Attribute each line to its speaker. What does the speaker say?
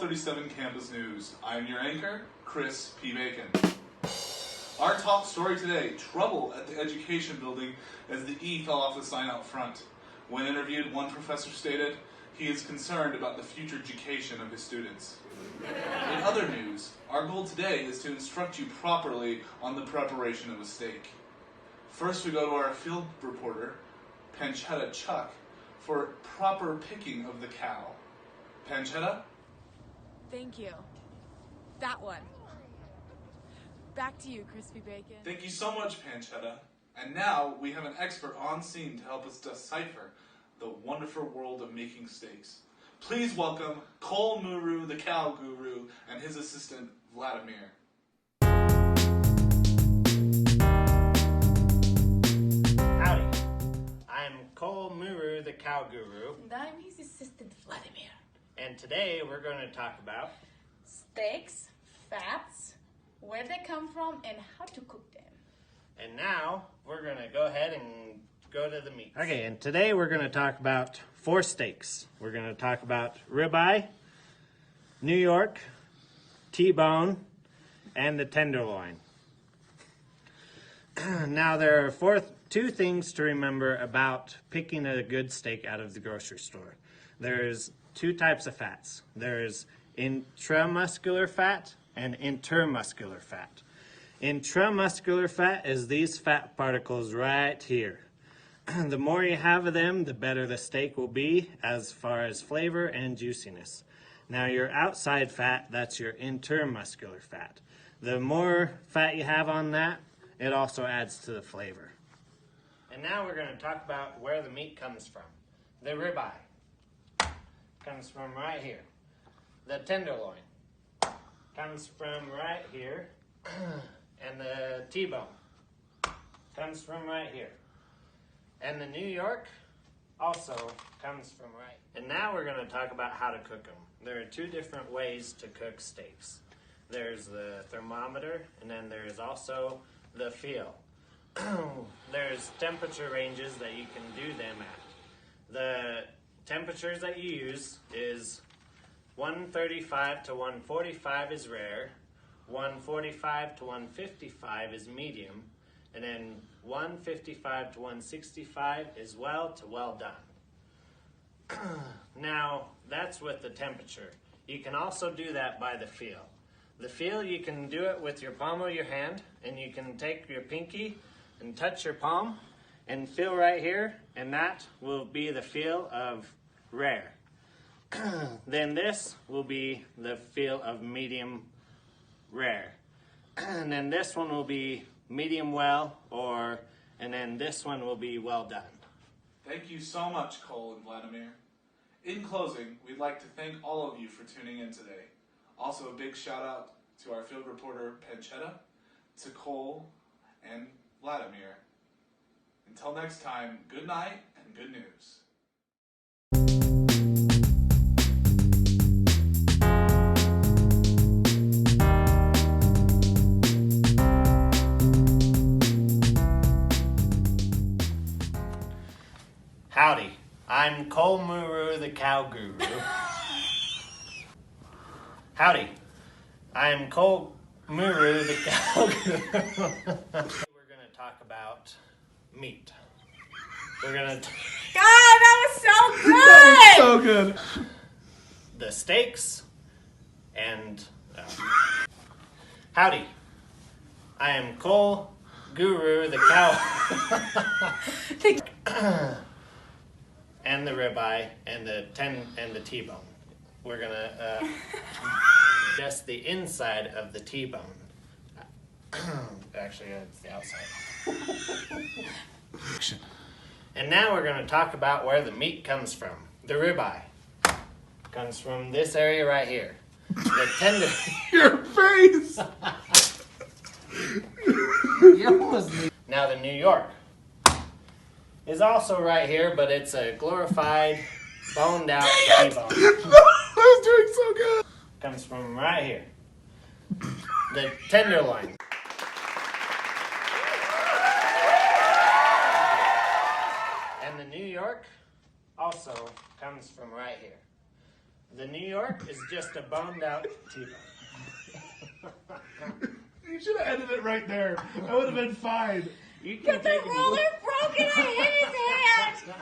Speaker 1: 37 Campus News. I'm your anchor, Chris P. Bacon. Our top story today, trouble at the Education Building as the E fell off the sign out front. When interviewed, one professor stated he is concerned about the future education of his students. In other news, our goal today is to instruct you properly on the preparation of a steak. First, we go to our field reporter, Pancetta Chuck, for proper picking of the cow. Pancetta?
Speaker 2: Thank you. That one. Back to you, Crispy Bacon.
Speaker 1: Thank you so much, Pancetta. And now we have an expert on scene to help us decipher the wonderful world of making steaks. Please welcome Cole Muru, the cow guru, and his assistant, Vladimir.
Speaker 3: Howdy. I'm Cole Muru, the cow guru,
Speaker 4: And I'm his assistant, Vladimir.
Speaker 3: and today we're going to talk about
Speaker 4: Steaks, fats, where they come from, and how to cook them.
Speaker 3: and now we're going to go ahead and go to the meat. Okay, and today we're going to talk about 4 steaks. We're going to talk about ribeye, New York, T-bone, and the tenderloin. Now there are 2 things to remember about picking a good steak out of the grocery store. There's 2 types of fats. There's intramuscular fat and intermuscular fat. Intramuscular fat is these fat particles right here. The more you have of them, the better the steak will be as far as flavor and juiciness. Now your outside fat, that's your intermuscular fat. The more fat you have on that, it also adds to the flavor. And now we're going to talk about where the meat comes from. The ribeye comes from right here. The tenderloin comes from right here. And the T-bone comes from right here. And the New York also comes from right. And now we're going to talk about how to cook them. There are 2 different ways to cook steaks. There's the thermometer, and then there's also the feel. There's temperature ranges that you can do them at. The temperatures that you use is 135 to 145 is rare, 145 to 155 is medium, and then 155 to 165 is well to well done. Now, that's with the temperature. You can also do that by the feel. The feel, you can do it with your palm of your hand, and you can take your pinky and touch your palm and feel right here, and that will be the feel of rare. Then this will be the feel of medium rare. And then this one will be medium well, and then this one will be well done.
Speaker 1: Thank you so much, Cole and Vladimir. In closing, we'd like to thank all of you for tuning in today. Also, a big shout out to our field reporter, Pancetta, to Cole, and Vladimir. Until next time, good night and good news.
Speaker 3: Howdy, I'm Cole Muru, the cow guru. Howdy, I'm Cole Muru, the cow guru. We're going to talk about meat. We're going to
Speaker 4: God, that was so good!
Speaker 1: So good.
Speaker 3: the steaks and howdy, I am Cole Guru, the cow. And the ribeye and the T-bone. We're gonna just the inside of the T-bone. Actually, it's the outside. And now we're gonna talk about where the meat comes from. The ribeye comes from this area right here. The tender.
Speaker 1: Your face!
Speaker 3: Now the New York is also right here, but it's a glorified, boned out T-bone.
Speaker 1: I was doing so good!
Speaker 3: Comes from right here. The tenderloin. And the New York also comes from right here. The New York is just a boned out T-bone.
Speaker 1: You should have ended it right there. That would have been fine.
Speaker 3: You can
Speaker 4: The roller broke and I hit his hand.